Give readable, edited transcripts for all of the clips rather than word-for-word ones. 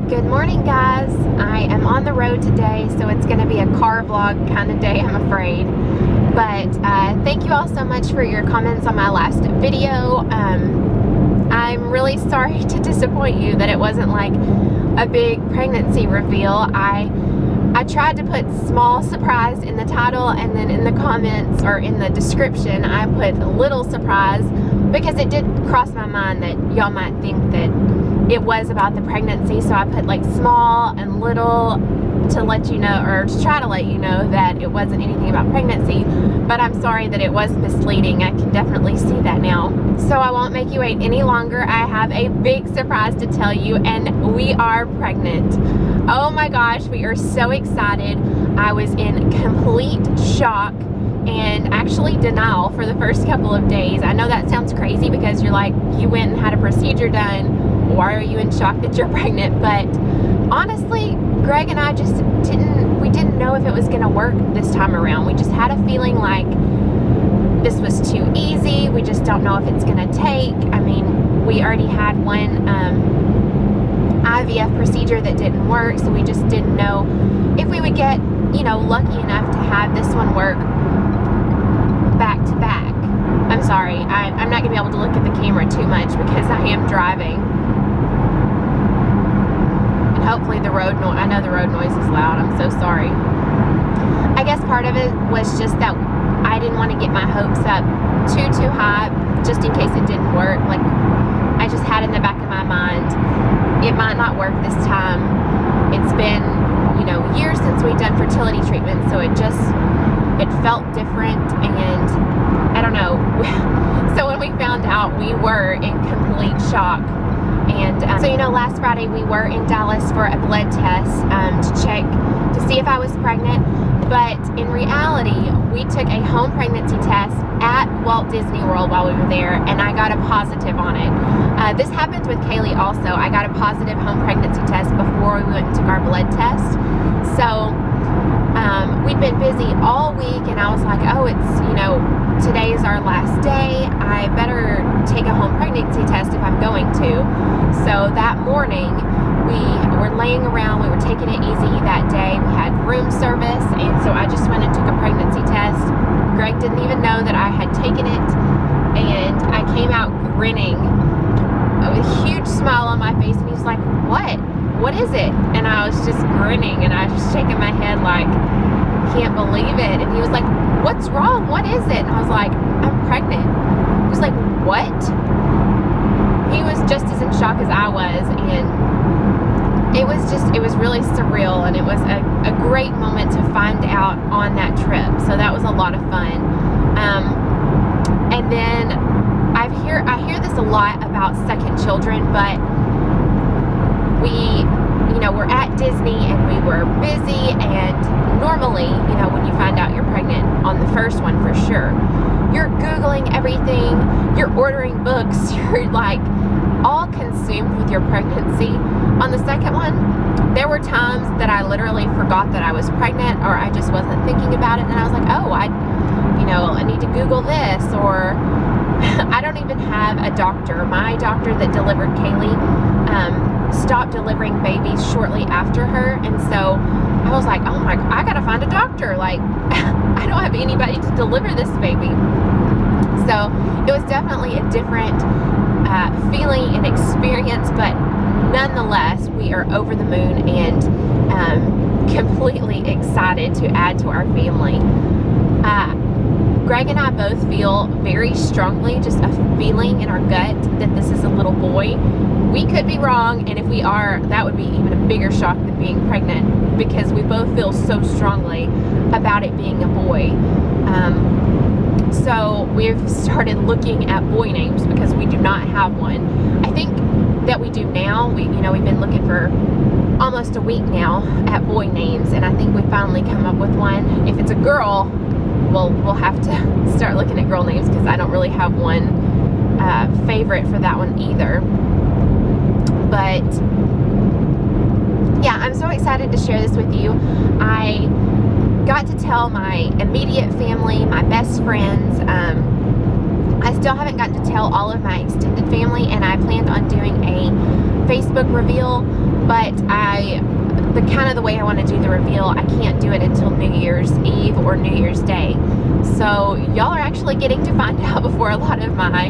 Good morning, guys. I am on the road today, so it's going to be a car vlog kind of day, I'm afraid. But thank you all so much for your comments on my last video. I'm really sorry to disappoint you that it wasn't like a big pregnancy reveal. I tried to put small surprise in the title, and then in the comments or in the description I put little surprise, because it did cross my mind that y'all might think that it was about the pregnancy. So I put like small and little to let you know, or to try to let you know that it wasn't anything about pregnancy. But I'm sorry that it was misleading. I can definitely see that now. So I won't make you wait any longer. I have a big surprise to tell you, and we are pregnant. Oh my gosh, we are so excited. I was in complete shock and actually denial for the first couple of days. I know that sounds crazy because you're like, you went and had a procedure done. Why are you in shock that you're pregnant? But honestly, Greg and I just didn't know if it was gonna work this time around. We just had a feeling like this was too easy. We just don't know if it's gonna take. I mean, we already had one IVF procedure that didn't work, so we just didn't know if we would get, you know, lucky enough to have this one work back to back. I'm sorry, I'm not gonna be able to look at the camera too much because I am driving. And hopefully the road noise, I know the road noise is loud, I'm so sorry. I guess part of it was just that I didn't want to get my hopes up too high, just in case it didn't work. Like, I just had in the back of my mind, it might not work this time. It's been, you know, years since we've done fertility treatment, so it felt different, and I don't know. So when we found out, we were in complete shock. And so, you know, last Friday we were in Dallas for a blood test to check to see if I was pregnant. But in reality, we took a home pregnancy test at Walt Disney World while we were there, and I got a positive on it. This happened with Kaylee also. I got a positive home pregnancy test before we went and took our blood test. So we'd been busy all week, and I was like, oh, it's, you know, today is our last day. I better take a home pregnancy test if I'm going to. So that morning, we were laying around, we were taking it easy that day. We had room service, and so I just went and took a pregnancy test. Greg didn't even know that I had taken it, and I came out grinning with a huge smile on my face, and he's like, what is it? And I was just grinning, and I was just shaking my head like, can't believe it. And he was like, what's wrong? What is it? And I was like, I'm pregnant. He was like, what? He was just as in shock as I was, and it was really surreal, and it was a great moment to find out on that trip. So that was a lot of fun. And then I hear this a lot about second children, but we're at Disney and we were busy, and normally, you know, when you find out you're pregnant on the first one, for sure, you're Googling everything, you're ordering books, you're like all consumed with your pregnancy. On the second one, there were times that I literally forgot that I was pregnant, or I just wasn't thinking about it, and I was like, oh, I need to Google this, or I don't even have a doctor. My doctor that delivered Kaylee stopped delivering babies shortly after her, and so I was like, oh my, I gotta find a doctor. Like, I don't have anybody to deliver this baby. So it was definitely a different feeling and experience, but nonetheless, we are over the moon and completely excited to add to our family. Greg and I both feel very strongly, just a feeling in our gut that this is a little boy. We could be wrong, and if we are, that would be even a bigger shock than being pregnant, because we both feel so strongly about it being a boy. So we've started looking at boy names because we do not have one. I think that we do now. We've been looking for almost a week now at boy names, and I think we finally come up with one. If it's a girl, we'll have to start looking at girl names, because I don't really have one favorite for that one either. But yeah, I'm so excited to share this with you. I got to tell my immediate family, my best friends. I still haven't gotten to tell all of my extended family, and I planned on doing a Facebook reveal, but the way I want to do the reveal, I can't do it until New Year's Eve or New Year's Day. So y'all are actually getting to find out before a lot of my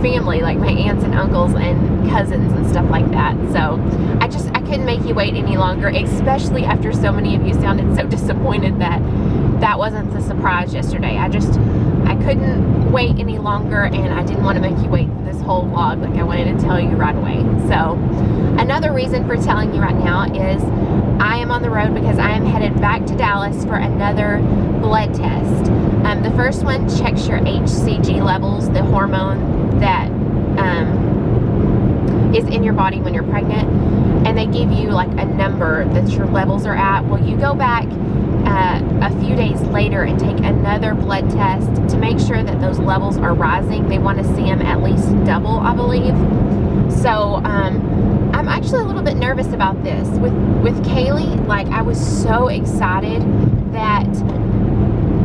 family, like my aunts and uncles and cousins and stuff like that. So I couldn't make you wait any longer, especially after so many of you sounded so disappointed that that wasn't the surprise yesterday. I couldn't wait any longer, and I didn't want to make you wait for this whole vlog. Like, I wanted to tell you right away. So another reason for telling you right now is I am on the road because I am headed back to Dallas for another blood test. The first one checks your HCG levels, the hormone that is in your body when you're pregnant, and they give you like a number that your levels are at. Well, you go back a few days later and take another blood test to make sure that those levels are rising. They want to see them at least double, I believe. So I'm actually a little bit nervous about this. With Kaylee, like, I was so excited that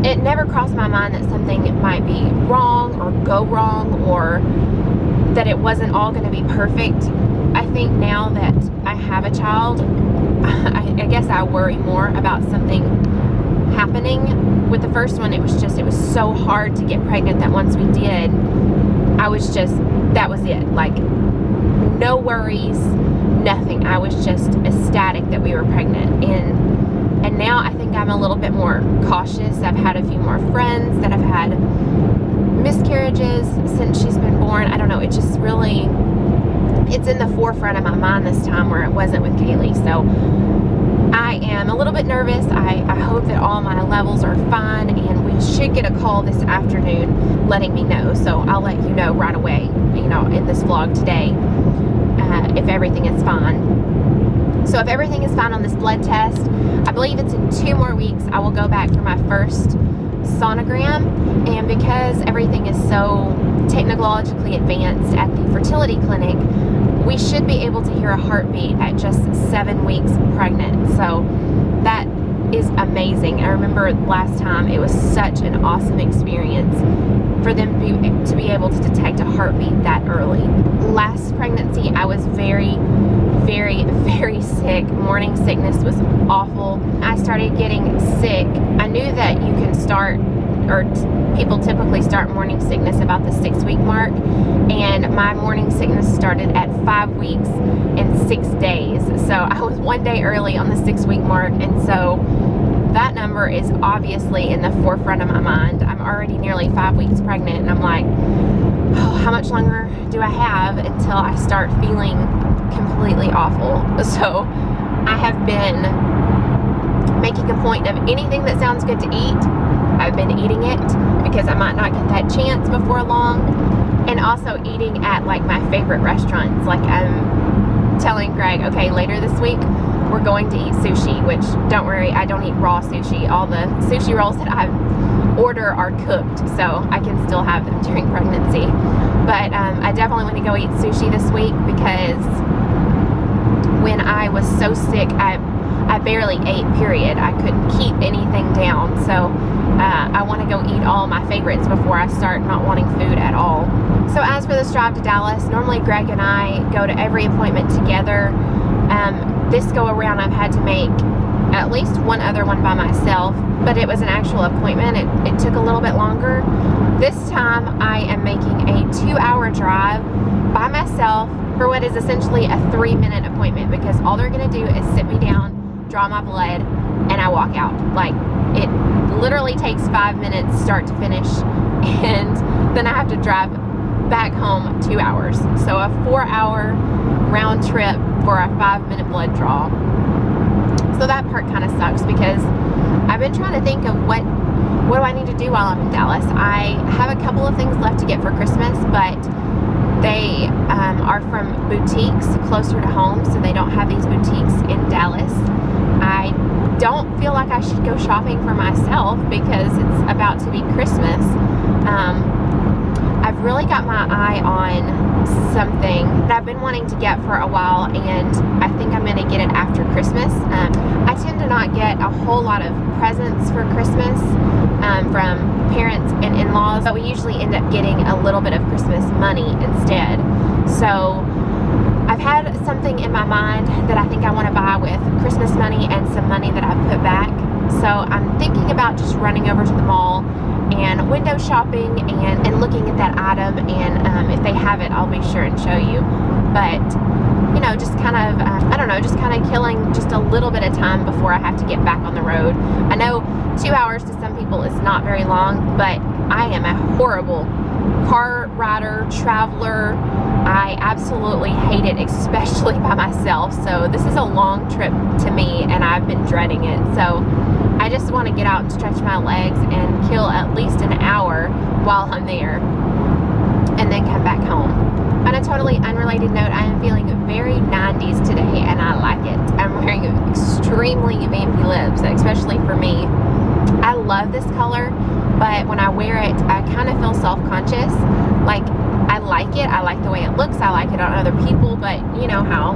it never crossed my mind that something might be wrong or go wrong, or that it wasn't all going to be perfect. I think now that I have a child, I guess I worry more about something happening. With the first one, it was so hard to get pregnant that once we did, that was it. Like, no worries, nothing. I was just ecstatic that we were pregnant. And now I think I'm a little bit more cautious. I've had a few more friends that have had miscarriages since she's been born. I don't know, it's in the forefront of my mind this time, where it wasn't with Kaylee. So I am a little bit nervous. I hope that all my levels are fine, and we should get a call this afternoon letting me know. So I'll let you know right away, in this vlog today, if everything is fine. So if everything is fine on this blood test, I believe it's in 2 more weeks, I will go back for my first sonogram. And because everything is so technologically advanced at the fertility clinic, we should be able to hear a heartbeat at just 7 weeks pregnant. So that is amazing. I remember last time, it was such an awesome experience for them to be able to detect a heartbeat that early. Last pregnancy, I was very, very, very sick. Morning sickness was awful. I started getting sick. I knew that you can start, or people typically start morning sickness about the 6-week mark, and my morning sickness started at 5 weeks and 6 days. So I was 1 day early on the 6-week mark, and so that number is obviously in the forefront of my mind. I'm already nearly 5 weeks pregnant, and I'm like, oh, how much longer do I have until I start feeling completely awful? So I have been making a point of anything that sounds good to eat, I've been eating it, because I might not get that chance before long. And also eating at like my favorite restaurants. Like, I'm telling Greg, okay, later this week we're going to eat sushi, which, don't worry, I don't eat raw sushi. All the sushi rolls that I order are cooked, so I can still have them during pregnancy. But I definitely want to go eat sushi this week, because when I was so sick, I barely ate, period. I couldn't keep anything down. So I want to go eat all my favorites before I start not wanting food at all. So as for this drive to Dallas, normally Greg and I go to every appointment together. This go around, I've had to make at least one other one by myself, but it was an actual appointment. It took a little bit longer. This time I am making a 2-hour drive by myself for what is essentially a 3-minute appointment, because all they're going to do is sit me down, draw my blood, and I walk out. Like, it literally takes 5 minutes start to finish, and then I have to drive back home 2 hours. So a 4-hour round trip for a 5-minute blood draw. So that part kind of sucks, because I've been trying to think of what do I need to do while I'm in Dallas. I have a couple of things left to get for Christmas, but they are from boutiques closer to home, so they don't have these boutiques in Dallas. I don't feel like I should go shopping for myself because it's about to be Christmas. I've really got my eye on something that I've been wanting to get for a while, and I think I'm going to get it after Christmas. I tend to not get a whole lot of presents for Christmas from parents and in-laws, but we usually end up getting a little bit of Christmas money instead. So I've had something in my mind that I think I want to buy with Christmas money and some money that I've put back. So I'm thinking about just running over to the mall and window shopping and looking at that item, and if they have it, I'll be sure and show you. But you know, just kind of I don't know, just kind of killing just a little bit of time before I have to get back on the road. I know 2 hours to some people is not very long, but I am a horrible car rider, traveler. I absolutely hate it, especially by myself. So this is a long trip to me, and I've been dreading it. So I just want to get out and stretch my legs and kill at least an hour while I'm there, and then come back home. On a totally unrelated note, I am feeling very 90s today, and I like it. I'm wearing extremely vampy lips, especially for me. I love this color, but when I wear it, I kind of feel self-conscious. Like, I like it, I like the way it looks, I like it on other people, but you know how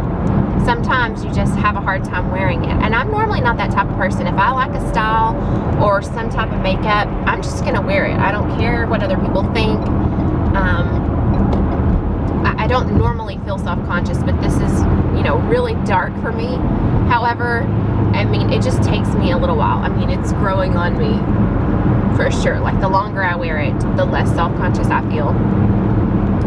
sometimes you just have a hard time wearing it. And I'm normally not that type of person. If I like a style or some type of makeup, I'm just gonna wear it. I don't care what other people think. I don't normally feel self-conscious, but this is, you know, really dark for me. However, I mean, it just takes me a little while. I mean, it's growing on me for sure. Like, the longer I wear it, the less self-conscious I feel.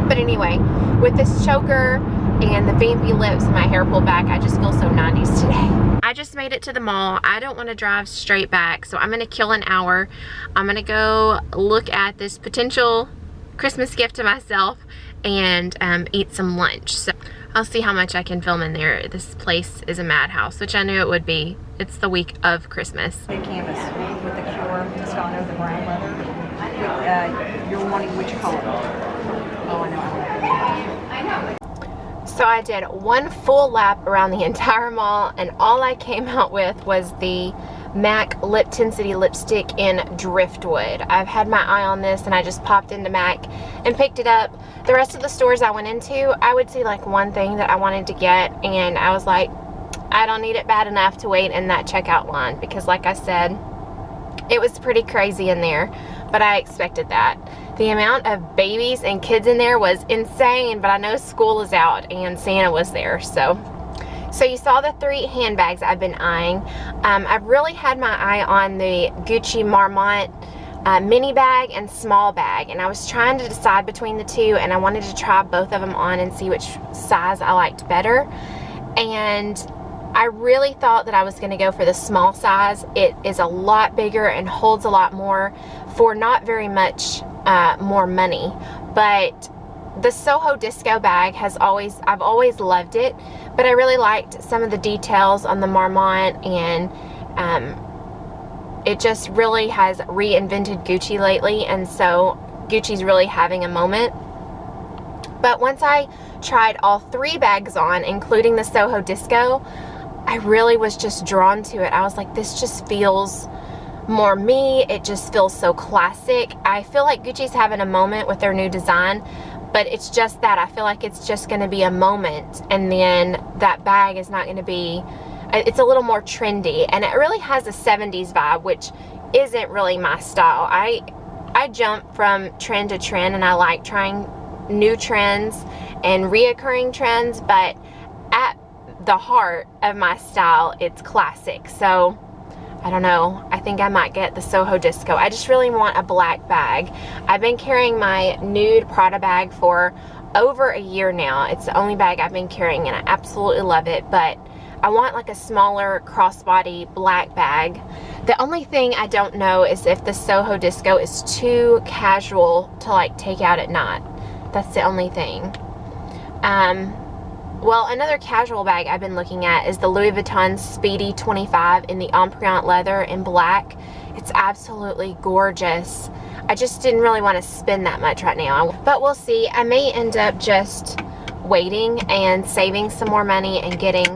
But anyway, with this choker and the vampy lips and my hair pulled back, I just feel so 90s today. I just made it to the mall. I don't want to drive straight back, so I'm gonna kill an hour. I'm gonna go look at this potential Christmas gift to myself and eat some lunch. So I'll see how much I can film in there. This place is a madhouse, which I knew it would be. It's the week of Christmas. The canvas with the Cure Toscano, the brown leather. With, you're wanting which color? Oh, I know. So I did one full lap around the entire mall, and all I came out with was the MAC Liptensity lipstick in Driftwood. I've had my eye on this, and I just popped into MAC and picked it up. The rest of the stores I went into, I would see like one thing that I wanted to get, and I was like, I don't need it bad enough to wait in that checkout line, because like I said, it was pretty crazy in there, but I expected that. The amount of babies and kids in there was insane, but I know school is out and Santa was there. So you saw the 3 handbags I've been eyeing. I've really had my eye on the Gucci Marmont mini bag and small bag, and I was trying to decide between the two, and I wanted to try both of them on and see which size I liked better. And I really thought that I was going to go for the small size. It is a lot bigger and holds a lot more for not very much more money. But the Soho Disco bag I've always loved it, but I really liked some of the details on the Marmont, and it just really has reinvented Gucci lately, and so Gucci's really having a moment. But once I tried all 3 bags on, including the Soho Disco, I really was just drawn to it. I was like, this just feels more me. It just feels so classic. I feel like Gucci's having a moment with their new design, but it's just that. I feel like it's just going to be a moment, and then that bag is not going to be, it's a little more trendy, and it really has a 70s vibe, which isn't really my style. I jump from trend to trend, and I like trying new trends and reoccurring trends, but at the heart of my style, it's classic. So I don't know, I think I might get the Soho Disco. I just really want a black bag. I've been carrying my nude Prada bag for over a year now. It's the only bag I've been carrying, and I absolutely love it, but I want like a smaller crossbody black bag. The only thing I don't know is if the Soho Disco is too casual to like take out at night. That's the only thing. Well, another casual bag I've been looking at is the Louis Vuitton Speedy 25 in the Empreinte leather in black. It's absolutely gorgeous. I just didn't really want to spend that much right now, but we'll see. I may end up just waiting and saving some more money and getting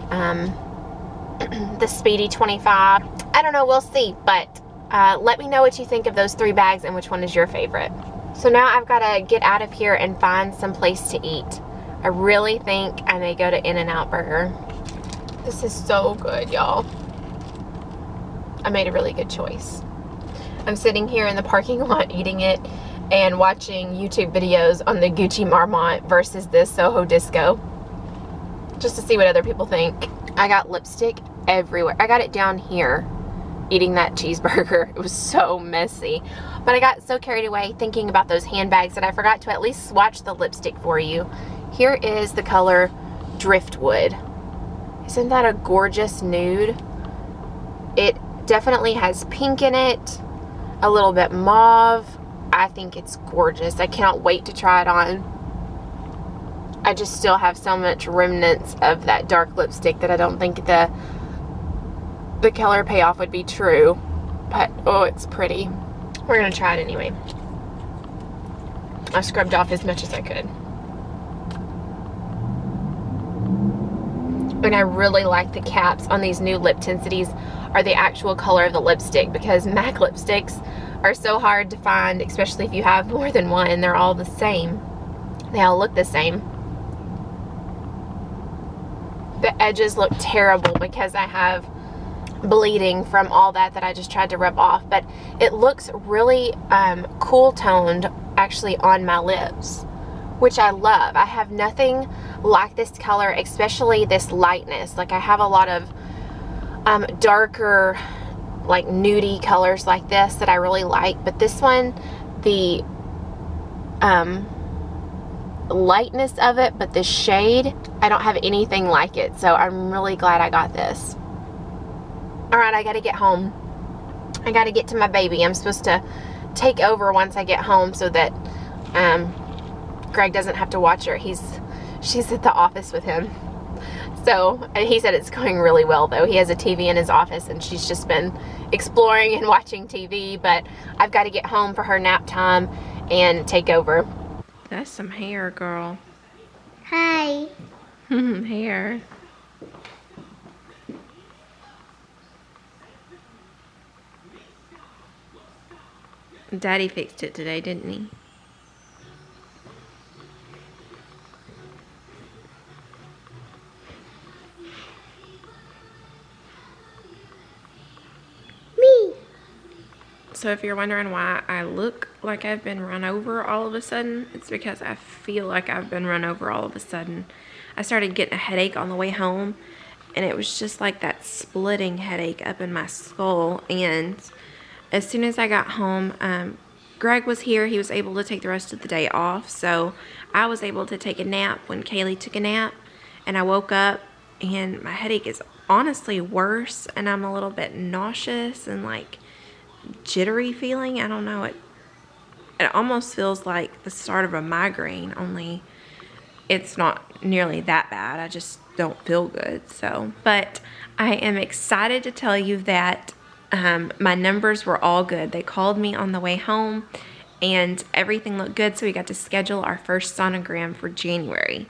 the Speedy 25. I don't know, we'll see, but let me know what you think of those 3 bags and which one is your favorite. So now I've got to get out of here and find some place to eat. I really think I may go to In-N-Out Burger. This is so good, y'all. I made a really good choice. I'm sitting here in the parking lot eating it and watching YouTube videos on the Gucci Marmont versus this Soho Disco. just to see what other people think. I got lipstick everywhere. I got it down here eating that cheeseburger. It was so messy. But I got so carried away thinking about those handbags that I forgot to at least swatch the lipstick for you. Here is the color Driftwood. Isn't that a gorgeous nude? It definitely has pink in it, a little bit mauve. I think it's gorgeous. I cannot wait to try it on. I just still have so much remnants of that dark lipstick that I don't think the color payoff would be true. But, oh, it's pretty. We're going to try it anyway. I scrubbed off as much as I could. And I really like the caps on these new Liptensities are the actual color of the lipstick, because MAC lipsticks are so hard to find, especially if you have more than one. They're all the same. They all look the same. The edges look terrible because I have bleeding from all that I just tried to rub off, but it looks really cool toned actually on my lips, which I love. I have nothing like this color, especially this lightness. Like I have a lot of darker, like nudie colors like this that I really like, but this one, the lightness of it, but the shade, I don't have anything like it, so I'm really glad I got this. Alright, I gotta get home. I gotta get to my baby. I'm supposed to take over once I get home so that Greg doesn't have to watch her. She's at the office with him. So, he said it's going really well though. He has a TV in his office and she's just been exploring and watching TV, but I've got to get home for her nap time and take over. That's some hair, girl. Hi. Hair. Daddy fixed it today, didn't he? Me. So if you're wondering why I look like I've been run over all of a sudden, it's because I feel like I've been run over all of a sudden. I started getting a headache on the way home, and it was just like that splitting headache up in my skull. And as soon as I got home, Greg was here. He was able to take the rest of the day off, so I was able to take a nap when Kaylee took a nap, and I woke up and my headache is honestly worse, and I'm a little bit nauseous and like jittery feeling. I don't know, it almost feels like the start of a migraine, only it's not nearly that bad. I just don't feel good. So, but I am excited to tell you that my numbers were all good. They called me on the way home and everything looked good, so we got to schedule our first sonogram for January.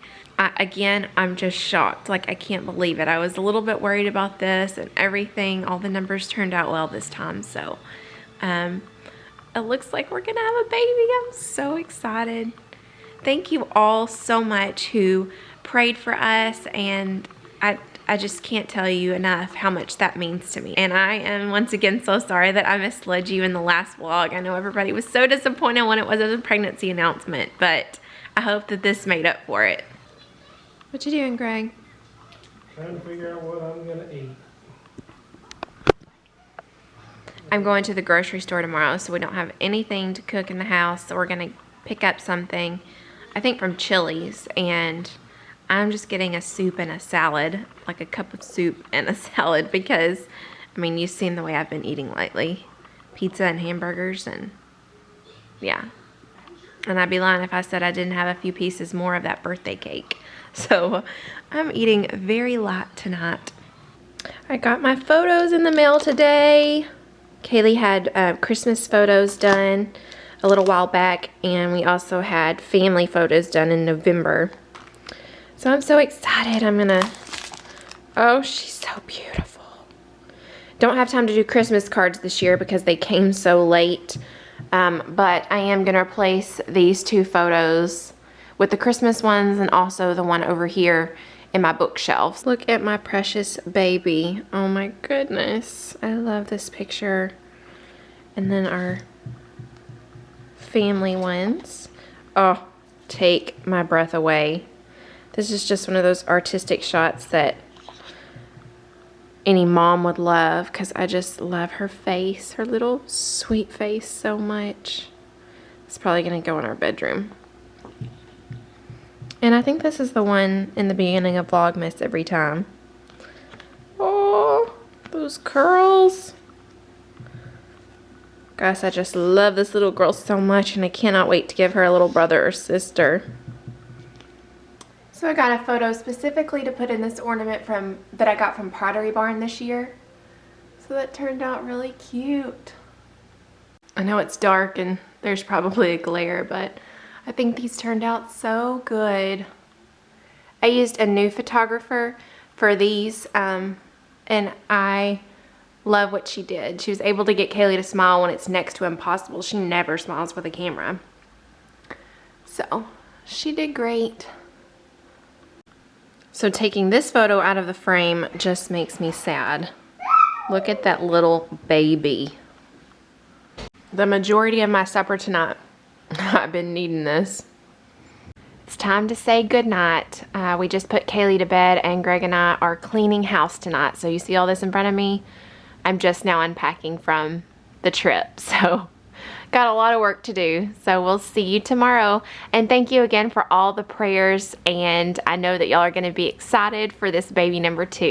Again, I'm just shocked. Like, I can't believe it. I was a little bit worried about this and everything. All the numbers turned out well this time, so it looks like we're gonna have a baby. I'm so excited. Thank you all so much who prayed for us, and I just can't tell you enough how much that means to me. And I am once again so sorry that I misled you in the last vlog. I know everybody was so disappointed when it was a pregnancy announcement, but I hope that this made up for it. What you doing, Greg? Trying to figure out what I'm gonna eat. I'm going to the grocery store tomorrow, so we don't have anything to cook in the house, so we're gonna pick up something, I think from Chili's, and I'm just getting a soup and a salad, like a cup of soup and a salad, because, I mean, you've seen the way I've been eating lately. Pizza and hamburgers, and yeah. And I'd be lying if I said I didn't have a few pieces more of that birthday cake. So I'm eating very light tonight. I got my photos in the mail today. Kaylee had Christmas photos done a little while back, and we also had family photos done in November. So I'm so excited. I'm gonna, oh, she's so beautiful. Don't have time to do Christmas cards this year because they came so late. But I am gonna replace these two photos with the Christmas ones and also the one over here in my bookshelves. Look at my precious baby. Oh my goodness. I love this picture. And then our family ones. Oh, take my breath away. This is just one of those artistic shots that any mom would love, because I just love her face, her little sweet face so much. It's probably going to go in our bedroom. And I think this is the one in the beginning of Vlogmas every time. Oh, those curls. Guys, I just love this little girl so much, and I cannot wait to give her a little brother or sister. So I got a photo specifically to put in this ornament that I got from Pottery Barn this year. So that turned out really cute. I know it's dark and there's probably a glare, but I think these turned out so good. I used a new photographer for these, and I love what she did. She was able to get Kaylee to smile when it's next to impossible. She never smiles with a camera. So she did great. So taking this photo out of the frame just makes me sad. Look at that little baby. The majority of my supper tonight, I've been needing this. It's time to say goodnight. We just put Kaylee to bed, and Greg and I are cleaning house tonight. So you see all this in front of me? I'm just now unpacking from the trip. So got a lot of work to do. So we'll see you tomorrow. And thank you again for all the prayers. And I know that y'all are going to be excited for this baby number 2.